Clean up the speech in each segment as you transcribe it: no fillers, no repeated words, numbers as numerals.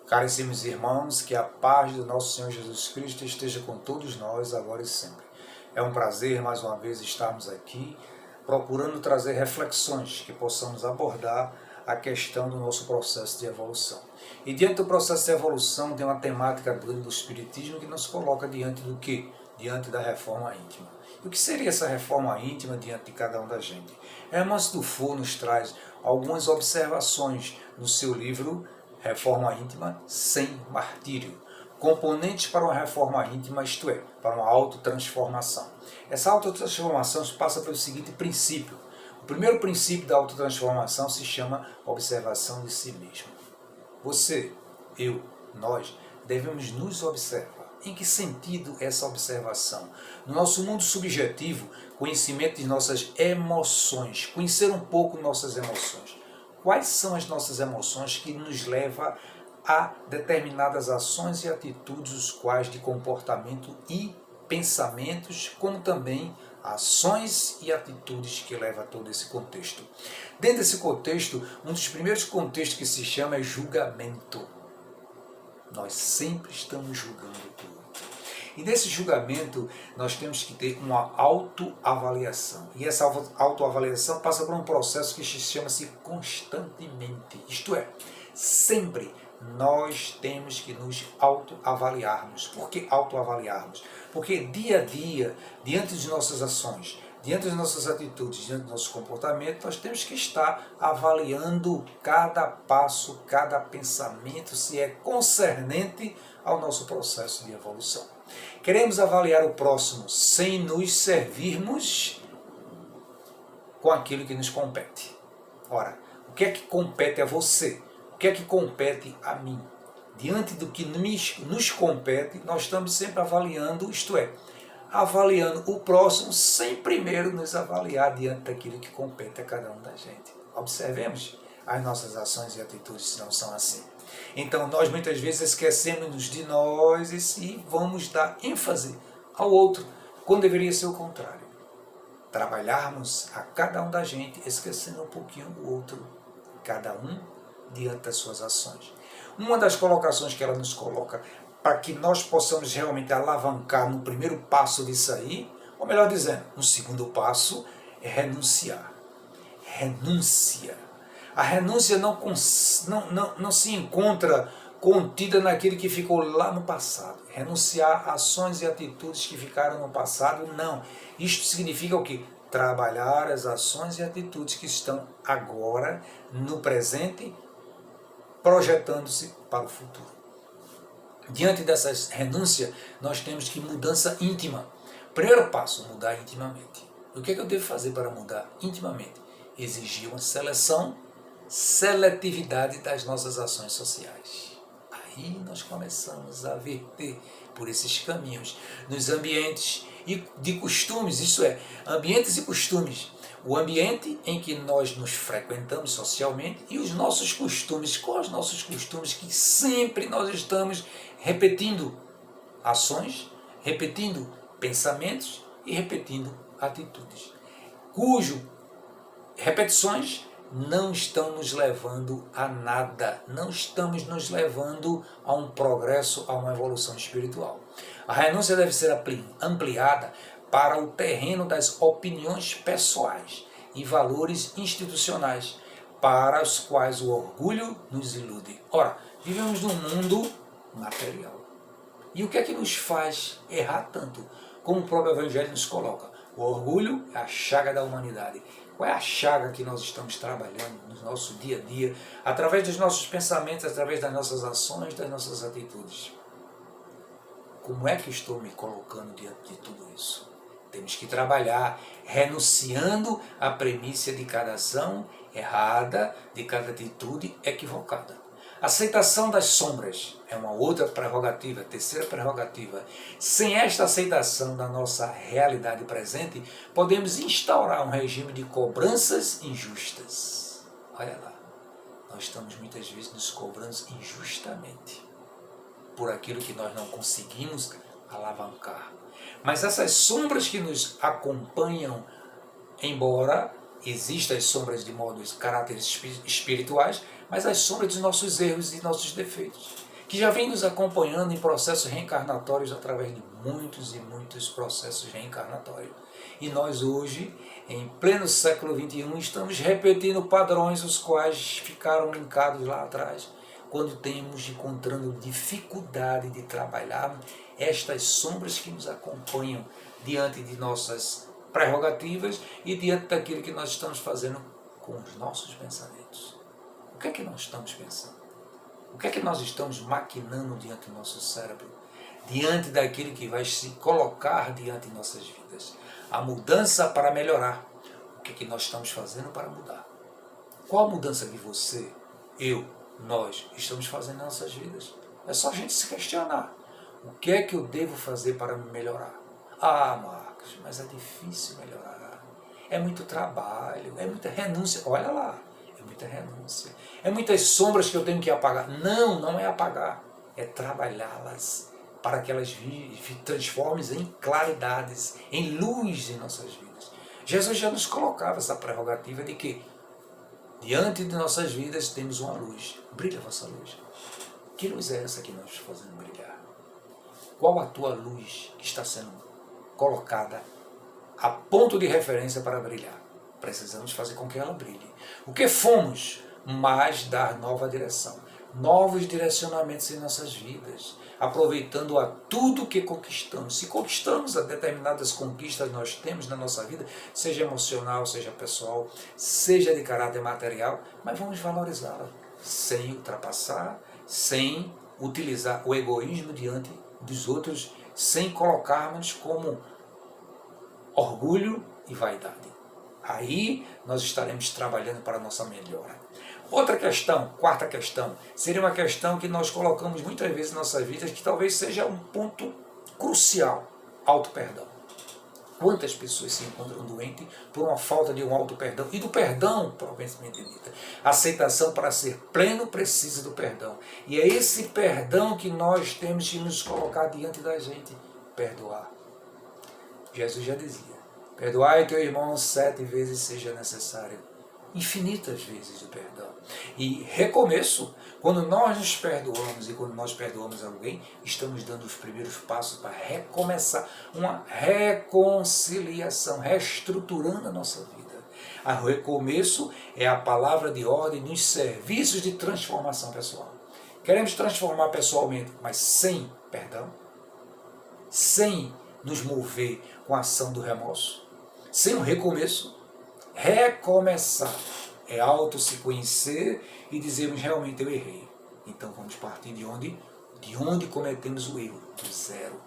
Caríssimos irmãos, que a paz do nosso Senhor Jesus Cristo esteja com todos nós, agora e sempre. É um prazer, mais uma vez, estarmos aqui, procurando trazer reflexões que possamos abordar a questão do nosso processo de evolução. E diante do processo de evolução, tem uma temática do Espiritismo que nos coloca diante do quê? Diante da reforma íntima. E o que seria essa reforma íntima diante de cada um da gente? Hermãos Dufour nos traz algumas observações no seu livro Reforma Íntima sem Martírio. Componentes para uma reforma íntima, isto é, para uma autotransformação. Essa autotransformação passa pelo seguinte princípio. O primeiro princípio da autotransformação se chama observação de si mesmo. Você, eu, nós, devemos nos observar. Em que sentido essa observação? No nosso mundo subjetivo, conhecimento de nossas emoções, conhecer um pouco nossas emoções. Quais são as nossas emoções que nos levam a determinadas ações e atitudes, os quais de comportamento e pensamentos, como também ações e atitudes que levam a todo esse contexto. Dentro desse contexto, um dos primeiros contextos que se chama é julgamento. Nós sempre estamos julgando tudo. E nesse julgamento, nós temos que ter uma autoavaliação. E essa autoavaliação passa por um processo que chama-se constantemente. Isto é, sempre nós temos que nos autoavaliarmos. Por que autoavaliarmos? Porque dia a dia, diante de nossas ações, diante das nossas atitudes, diante do nosso comportamento, nós temos que estar avaliando cada passo, cada pensamento, se é concernente ao nosso processo de evolução. Queremos avaliar o próximo sem nos servirmos com aquilo que nos compete. Ora, o que é que compete a você? O que é que compete a mim? Diante do que nos compete, nós estamos sempre avaliando, isto é, avaliando o próximo sem primeiro nos avaliar diante daquilo que compete a cada um da gente. Observemos as nossas ações e atitudes se não são assim. Então nós muitas vezes esquecemos de nós e vamos dar ênfase ao outro, quando deveria ser o contrário. Trabalharmos a cada um da gente, esquecendo um pouquinho do outro, cada um diante das suas ações. Uma das colocações que ela nos coloca para que nós possamos realmente alavancar no primeiro passo disso aí, ou melhor dizendo, no segundo passo, é renunciar. Renúncia. A renúncia não se encontra contida naquele que ficou lá no passado. Renunciar a ações e atitudes que ficaram no passado, não. Isto significa o quê? Trabalhar as ações e atitudes que estão agora, no presente, projetando-se para o futuro. Diante dessa renúncia, nós temos que mudança íntima. Primeiro passo, mudar intimamente. O que é que eu devo fazer para mudar intimamente? Exigir uma seletividade das nossas ações sociais. Aí nós começamos a verter por esses caminhos, nos ambientes de costumes, isso é, ambientes e costumes. O ambiente em que nós nos frequentamos socialmente e os nossos costumes. Quais os nossos costumes que sempre nós estamos repetindo ações, repetindo pensamentos e repetindo atitudes, cujo repetições não estão nos levando a nada, não estamos nos levando a um progresso, a uma evolução espiritual. A renúncia deve ser ampliada para o terreno das opiniões pessoais e valores institucionais, para os quais o orgulho nos ilude. Ora, vivemos num mundo material. E o que é que nos faz errar tanto? Como o próprio Evangelho nos coloca, o orgulho é a chaga da humanidade. Qual é a chaga que nós estamos trabalhando no nosso dia a dia, através dos nossos pensamentos, através das nossas ações, das nossas atitudes? Como é que estou me colocando diante de tudo isso? Temos que trabalhar renunciando à premissa de cada ação errada, de cada atitude equivocada. Aceitação das sombras é uma outra prerrogativa, terceira prerrogativa. Sem esta aceitação da nossa realidade presente, podemos instaurar um regime de cobranças injustas. Olha lá, nós estamos muitas vezes nos cobrando injustamente por aquilo que nós não conseguimos alavancar. Mas essas sombras que nos acompanham, embora existam as sombras de modos, caráteres espirituais, mas as sombras dos nossos erros e nossos defeitos. que já vem nos acompanhando em processos reencarnatórios através de muitos e muitos processos reencarnatórios. E nós hoje, em pleno século XXI, estamos repetindo padrões os quais ficaram linkados lá atrás, quando temos encontrando dificuldade de trabalhar estas sombras que nos acompanham diante de nossas prerrogativas e diante daquilo que nós estamos fazendo com os nossos pensamentos. O que é que nós estamos pensando? O que é que nós estamos maquinando diante do nosso cérebro? Diante daquilo que vai se colocar diante de nossas vidas? A mudança para melhorar. O que é que nós estamos fazendo para mudar? Qual a mudança que você, eu, nós estamos fazendo em nossas vidas? É só a gente se questionar. O que é que eu devo fazer para me melhorar? Ah, Marcos, mas é difícil melhorar. É muito trabalho, é muita renúncia. Olha lá, é muita renúncia. É muitas sombras que eu tenho que apagar. Não, não é apagar. É trabalhá-las para que elas transformem em claridades, em luz em nossas vidas. Jesus já nos colocava essa prerrogativa de que diante de nossas vidas temos uma luz. Brilha a vossa luz. Que luz é essa que nós estamos fazendo brilhar? Qual a tua luz que está sendo colocada a ponto de referência para brilhar? Precisamos fazer com que ela brilhe. O que fomos, mas dar nova direção. Novos direcionamentos em nossas vidas. Aproveitando a tudo que conquistamos. Se conquistamos a determinadas conquistas que nós temos na nossa vida, seja emocional, seja pessoal, seja de caráter material, mas vamos valorizá-la, sem ultrapassar, sem utilizar o egoísmo diante dos outros, sem colocarmos como orgulho e vaidade. Aí nós estaremos trabalhando para a nossa melhora. Outra questão, quarta questão, seria uma questão que nós colocamos muitas vezes em nossas vidas, que talvez seja um ponto crucial: auto-perdão. Quantas pessoas se encontram doentes por uma falta de um auto-perdão e do perdão, propriamente dita. Aceitação para ser pleno precisa do perdão. E é esse perdão que nós temos que nos colocar diante da gente. Perdoar. Jesus já dizia: perdoai teu irmão 7 vezes seja necessário. Infinitas vezes o perdão. E recomeço, quando nós nos perdoamos e quando nós perdoamos alguém, estamos dando os primeiros passos para recomeçar uma reconciliação, reestruturando a nossa vida. O recomeço é a palavra de ordem nos serviços de transformação pessoal. Queremos transformar pessoalmente, mas sem perdão, sem nos mover com a ação do remorso, sem um recomeço. Recomeçar é auto se conhecer e dizermos: realmente eu errei. Então vamos partir de onde cometemos o erro, do zero.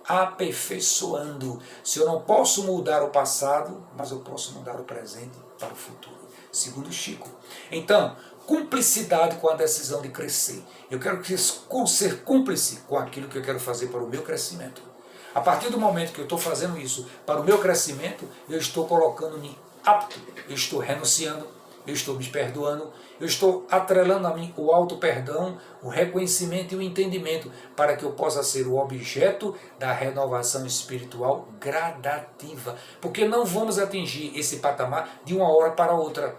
Aperfeiçoando. Se eu não posso mudar o passado, mas eu posso mudar o presente para o futuro. Segundo Chico. Então, cumplicidade com a decisão de crescer. Eu quero ser cúmplice com aquilo que eu quero fazer para o meu crescimento. A partir do momento que eu estou fazendo isso para o meu crescimento, eu estou colocando-me apto, eu estou renunciando, eu estou me perdoando, eu estou atrelando a mim o auto-perdão, o reconhecimento e o entendimento, para que eu possa ser o objeto da renovação espiritual gradativa. Porque não vamos atingir esse patamar de uma hora para outra.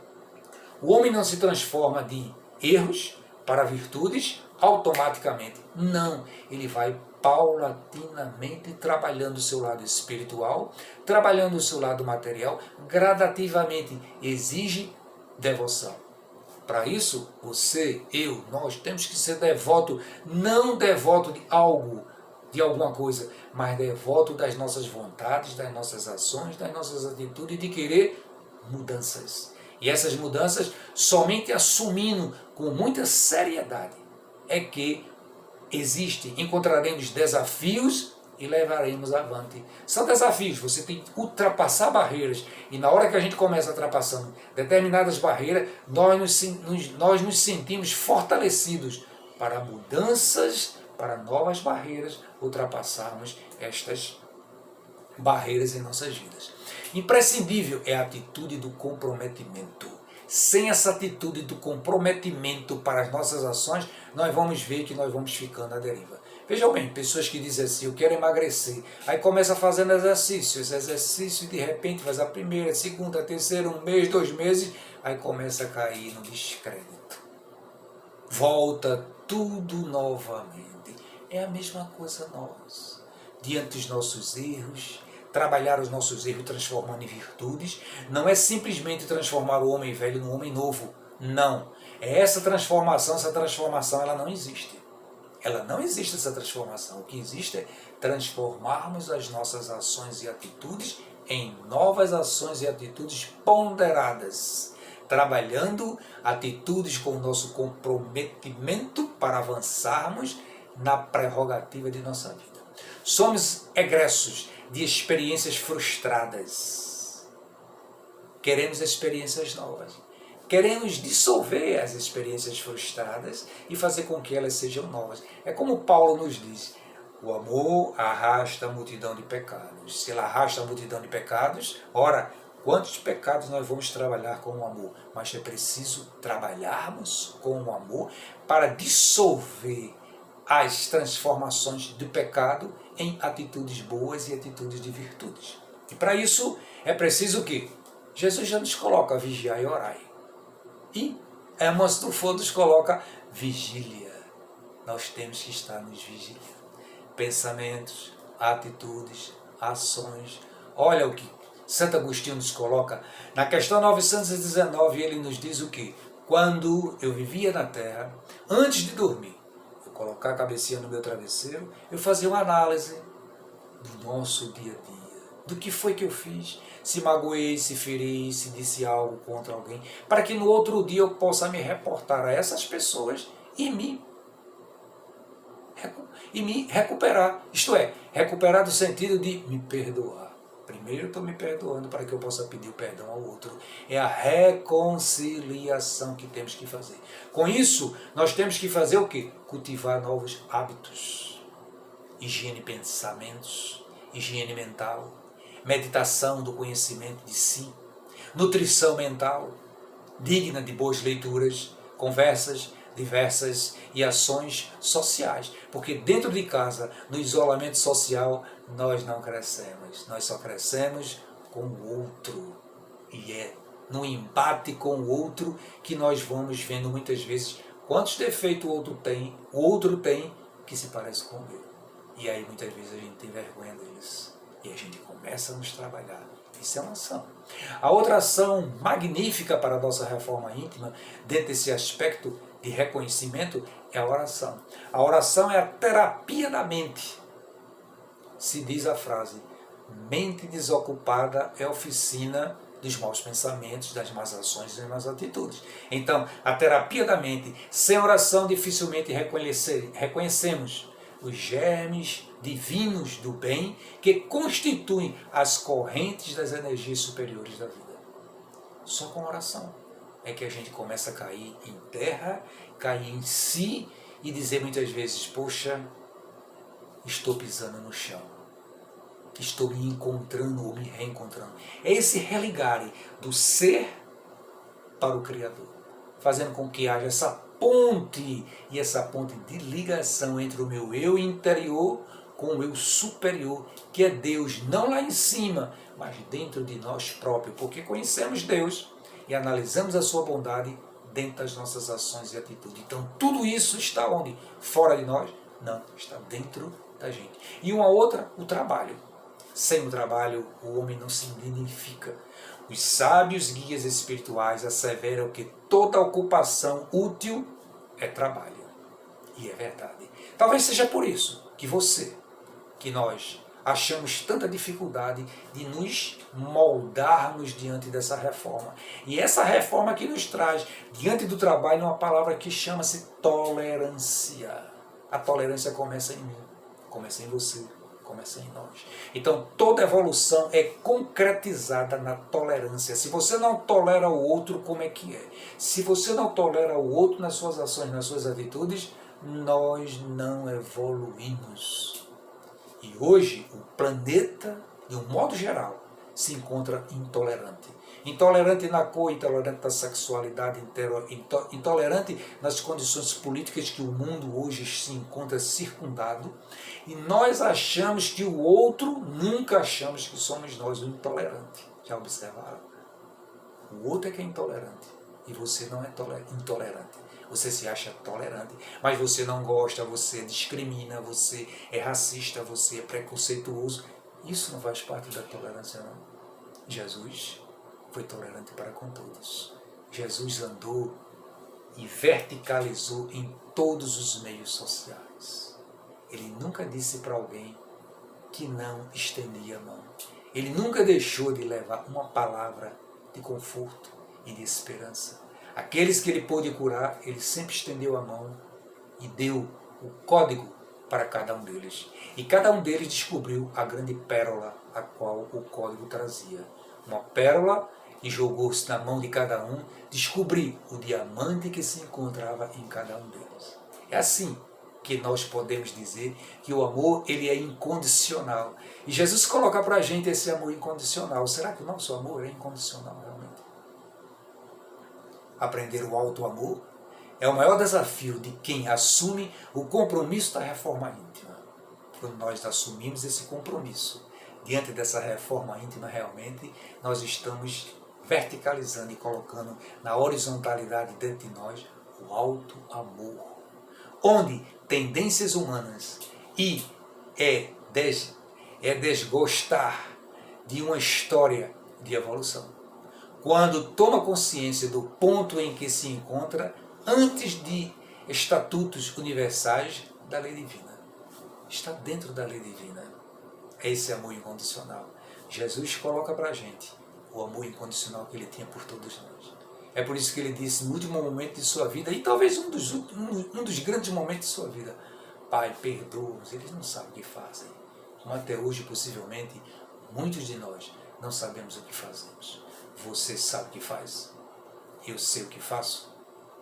O homem não se transforma de erros para virtudes automaticamente. Não, ele vai paulatinamente trabalhando o seu lado espiritual, trabalhando o seu lado material, gradativamente. Exige devoção. Para isso, você, eu, nós temos que ser devoto, não devoto de algo, de alguma coisa, mas devoto das nossas vontades, das nossas ações, das nossas atitudes, de querer mudanças. E essas mudanças, somente assumindo com muita seriedade, é que encontraremos desafios e levaremos avante. São desafios, você tem que ultrapassar barreiras, e na hora que a gente começa ultrapassando determinadas barreiras, nós nos sentimos fortalecidos para mudanças, para novas barreiras, ultrapassarmos estas barreiras em nossas vidas. Imprescindível é a atitude do comprometimento. Sem essa atitude do comprometimento para as nossas ações, nós vamos ver que nós vamos ficando à deriva. Vejam bem, pessoas que dizem assim: eu quero emagrecer, aí começa fazendo exercício, esse exercício de repente faz a primeira, a segunda, a terceira, 1 mês, 2 meses, aí começa a cair no descrédito. volta tudo novamente. É a mesma coisa nós. Diante dos nossos erros, trabalhar os nossos erros transformando em virtudes, não é simplesmente transformar o homem velho num homem novo. Não. É essa transformação ela não existe. Ela não existe essa transformação. O que existe é transformarmos as nossas ações e atitudes em novas ações e atitudes ponderadas, trabalhando atitudes com o nosso comprometimento para avançarmos na prerrogativa de nossa vida. Somos egressos de experiências frustradas. Queremos experiências novas. Queremos dissolver as experiências frustradas e fazer com que elas sejam novas. É como Paulo nos diz, o amor arrasta a multidão de pecados. Se ele arrasta a multidão de pecados, ora, quantos pecados nós vamos trabalhar com o amor? Mas é preciso trabalharmos com o amor para dissolver as transformações do pecado em atitudes boas e atitudes de virtudes. E para isso é preciso que Jesus já nos coloca vigiar e orar. E Amos do Fogo nos coloca vigília. Nós temos que estar nos vigiando. Pensamentos, atitudes, ações. Olha o que Santo Agostinho nos coloca. Na questão 919, ele nos diz o que? Quando eu vivia na terra, antes de dormir, eu colocar a cabecinha no meu travesseiro, eu fazia uma análise do nosso dia a dia. Do que foi que eu fiz, se magoei, se feri, se disse algo contra alguém, para que no outro dia eu possa me reportar a essas pessoas e me recuperar. Isto é, recuperar no sentido de me perdoar. Primeiro eu estou me perdoando para que eu possa pedir o perdão ao outro. É a reconciliação que temos que fazer. Com isso, nós temos que fazer o quê? Cultivar novos hábitos. Higiene de pensamentos, higiene mental, meditação do conhecimento de si, nutrição mental, digna de boas leituras, conversas diversas e ações sociais. Porque dentro de casa, no isolamento social, nós não crescemos. Nós só crescemos com o outro. E é no embate com o outro que nós vamos vendo muitas vezes quantos defeitos o outro tem que se parece com o meu. E aí muitas vezes a gente tem vergonha disso. E a gente começa a nos trabalhar. Isso é uma ação. A outra ação magnífica para a nossa reforma íntima, dentro desse aspecto de reconhecimento, é a oração. A oração é a terapia da mente. Se diz a frase, mente desocupada é oficina dos maus pensamentos, das más ações e das más atitudes. Então, a terapia da mente, sem oração dificilmente reconhecemos os germes divinos do bem que constituem as correntes das energias superiores da vida. Só com oração é que a gente começa a cair em terra, cair em si e dizer muitas vezes, poxa, estou pisando no chão, estou me encontrando ou me reencontrando. É esse religar do ser para o Criador, fazendo com que haja essa ponte, e essa ponte de ligação entre o meu eu interior com o eu superior, que é Deus, não lá em cima, mas dentro de nós próprios, porque conhecemos Deus e analisamos a sua bondade dentro das nossas ações e atitudes. Então tudo isso está onde? Fora de nós? Não, está dentro da gente. E uma outra, o trabalho. Sem o trabalho, o homem não se dignifica. Os sábios guias espirituais asseveram que toda ocupação útil é trabalho. E é verdade. Talvez seja por isso que nós achamos tanta dificuldade de nos moldarmos diante dessa reforma. E essa reforma que nos traz diante do trabalho é uma palavra que chama-se tolerância. A tolerância começa em mim, começa em você, começa em nós. Então toda evolução é concretizada na tolerância. Se você não tolera o outro, como é que é? Se você não tolera o outro nas suas ações, nas suas atitudes, nós não evoluímos. E hoje o planeta, de um modo geral, se encontra intolerante. Intolerante na cor, intolerante na sexualidade, intolerante nas condições políticas que o mundo hoje se encontra circundado. E nós achamos que o outro, nunca achamos que somos nós o intolerante. Já observaram? O outro é que é intolerante e você não é intolerante. Você se acha tolerante, mas você não gosta, você discrimina, você é racista, você é preconceituoso. Isso não faz parte da tolerância, não. Jesus foi tolerante para com todos. Jesus andou e verticalizou em todos os meios sociais. Ele nunca disse para alguém que não estendia a mão. Ele nunca deixou de levar uma palavra de conforto e de esperança. Aqueles que ele pôde curar, ele sempre estendeu a mão e deu o código para cada um deles. E cada um deles descobriu a grande pérola a qual o código trazia. Uma pérola, e jogou-se na mão de cada um, descobrir o diamante que se encontrava em cada um deles. É assim que nós podemos dizer que o amor ele é incondicional. E Jesus coloca para a gente esse amor incondicional. Será que o nosso amor é incondicional realmente? Aprender o alto amor é o maior desafio de quem assume o compromisso da reforma íntima. Quando nós assumimos esse compromisso, diante dessa reforma íntima, realmente, nós estamos verticalizando e colocando na horizontalidade dentro de nós o alto amor, onde tendências humanas e desgostar de uma história de evolução. Quando toma consciência do ponto em que se encontra antes de estatutos universais da lei divina. Está dentro da lei divina. É esse amor incondicional. Jesus coloca para a gente o amor incondicional que ele tinha por todos nós. É por isso que ele disse no último momento de sua vida, e talvez um dos grandes momentos de sua vida: Pai, perdoa-os, eles não sabem o que fazem. Como até hoje, possivelmente, muitos de nós não sabemos o que fazemos. Você sabe o que faz? Eu sei o que faço.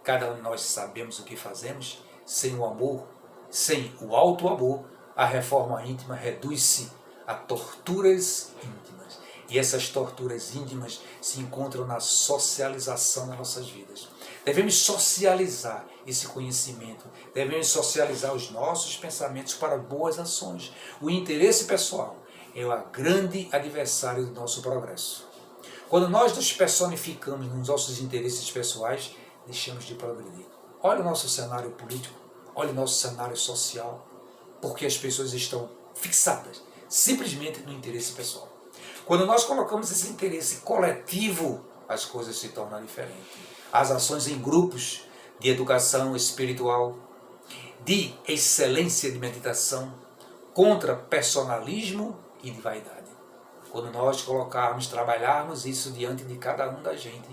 Cada um de nós sabemos o que fazemos. Sem o amor, sem o alto amor, a reforma íntima reduz-se a torturas íntimas. E essas torturas íntimas se encontram na socialização das nossas vidas. Devemos socializar esse conhecimento, devemos socializar os nossos pensamentos para boas ações. O interesse pessoal é o grande adversário do nosso progresso. Quando nós nos personificamos nos nossos interesses pessoais, deixamos de progredir. Olha o nosso cenário político, olha o nosso cenário social, porque as pessoas estão fixadas simplesmente no interesse pessoal. Quando nós colocamos esse interesse coletivo, as coisas se tornam diferentes. As ações em grupos de educação espiritual, de excelência de meditação, contra personalismo e de vaidade. Quando nós colocarmos, trabalharmos isso diante de cada um da gente,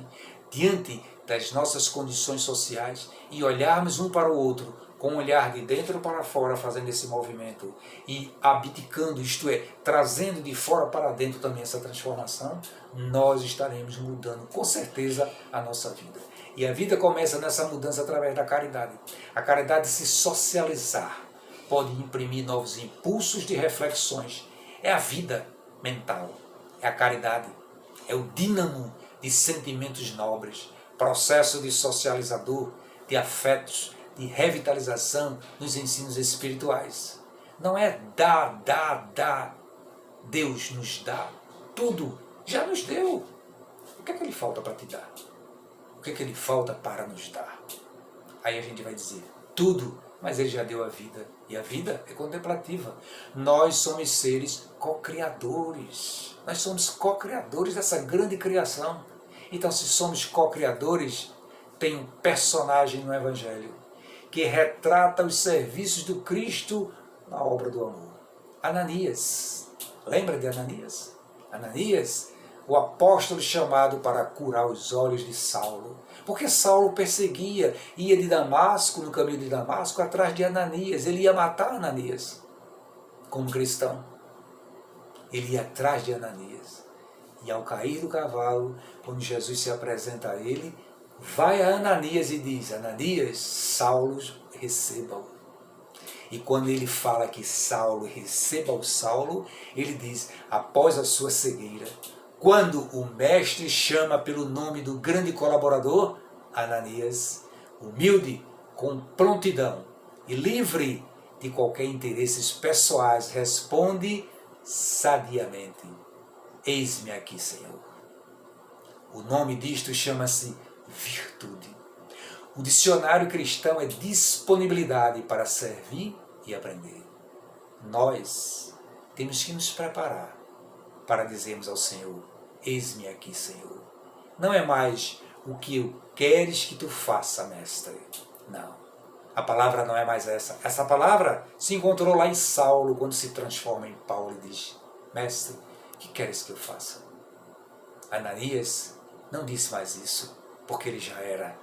diante das nossas condições sociais e olharmos um para o outro com um olhar de dentro para fora, fazendo esse movimento e abdicando, isto é, trazendo de fora para dentro também essa transformação, nós estaremos mudando com certeza a nossa vida. E a vida começa nessa mudança através da caridade. A caridade se socializar pode imprimir novos impulsos de reflexões. É a vida mental, é a caridade, é o dínamo de sentimentos nobres, processo de socializador, de afetos, de revitalização nos ensinos espirituais. Não é dar. Deus nos dá tudo, já nos deu. O que é que ele falta para te dar? O que é que ele falta para nos dar? Aí a gente vai dizer, tudo, mas ele já deu a vida. E a vida é contemplativa. Nós somos seres co-criadores. Nós somos co-criadores dessa grande criação. Então, se somos co-criadores, tem um personagem no Evangelho que retrata os serviços do Cristo na obra do amor. Ananias. Lembra de Ananias? Ananias, o apóstolo chamado para curar os olhos de Saulo. Porque Saulo perseguia, ia de Damasco, no caminho de Damasco, atrás de Ananias. Ele ia matar Ananias como cristão. Ele ia atrás de Ananias. E ao cair do cavalo, quando Jesus se apresenta a ele, vai a Ananias e diz, Ananias, Saulo receba-o. E quando ele fala que Saulo receba o Saulo, ele diz, após a sua cegueira, quando o mestre chama pelo nome do grande colaborador, Ananias, humilde, com prontidão e livre de qualquer interesses pessoais, responde sadiamente, eis-me aqui, Senhor. O nome disto chama-se virtude. O dicionário cristão é disponibilidade para servir e aprender. Nós temos que nos preparar para dizermos ao Senhor, eis-me aqui, Senhor. Não é mais o que eu queres que tu faça, mestre. Não. A palavra não é mais essa. Essa palavra se encontrou lá em Saulo, quando se transforma em Paulo e diz, mestre, o que queres que eu faça? Ananias não disse mais isso, porque ele já era.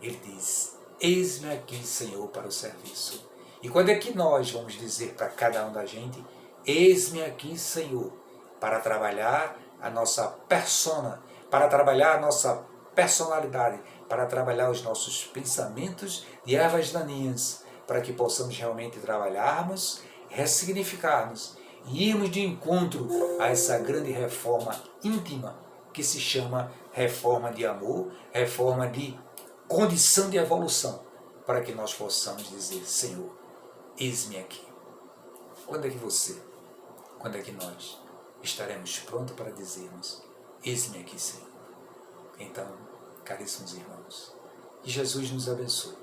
Ele diz, eis-me aqui, Senhor, para o serviço. E quando é que nós vamos dizer para cada um da gente, eis-me aqui, Senhor, para trabalhar a nossa persona, para trabalhar a nossa personalidade, para trabalhar os nossos pensamentos de ervas daninhas, para que possamos realmente trabalharmos, ressignificarmos e irmos de encontro a essa grande reforma íntima que se chama reforma de amor, reforma de condição de evolução, para que nós possamos dizer, Senhor, eis-me aqui. Quando é que você, quando é que nós estaremos prontos para dizermos, eis-me aqui, Senhor? Então, caríssimos irmãos, que Jesus nos abençoe,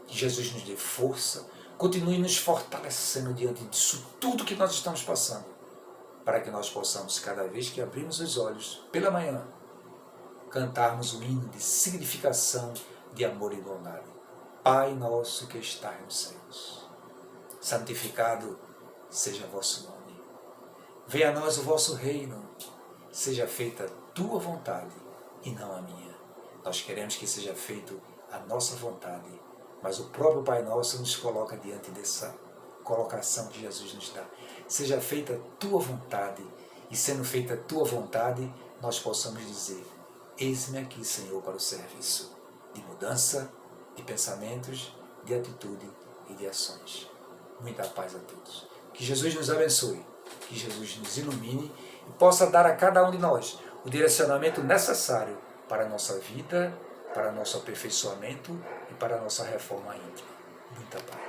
que Jesus nos dê força, continue nos fortalecendo diante disso tudo que nós estamos passando, para que nós possamos, cada vez que abrirmos os olhos pela manhã, cantarmos o hino de significação de amor e bondade. Pai nosso que estás nos céus, santificado seja vosso nome. Venha a nós o vosso reino, seja feita a tua vontade e não a minha. Nós queremos que seja feita a nossa vontade, mas o próprio Pai Nosso nos coloca diante dessa colocação que Jesus nos dá. Seja feita a tua vontade, e sendo feita a tua vontade, nós possamos dizer, eis-me aqui, Senhor, para o serviço de mudança, de pensamentos, de atitude e de ações. Muita paz a todos. Que Jesus nos abençoe, que Jesus nos ilumine e possa dar a cada um de nós o direcionamento necessário para a nossa vida, para nosso aperfeiçoamento e para a nossa reforma íntima. Muita paz.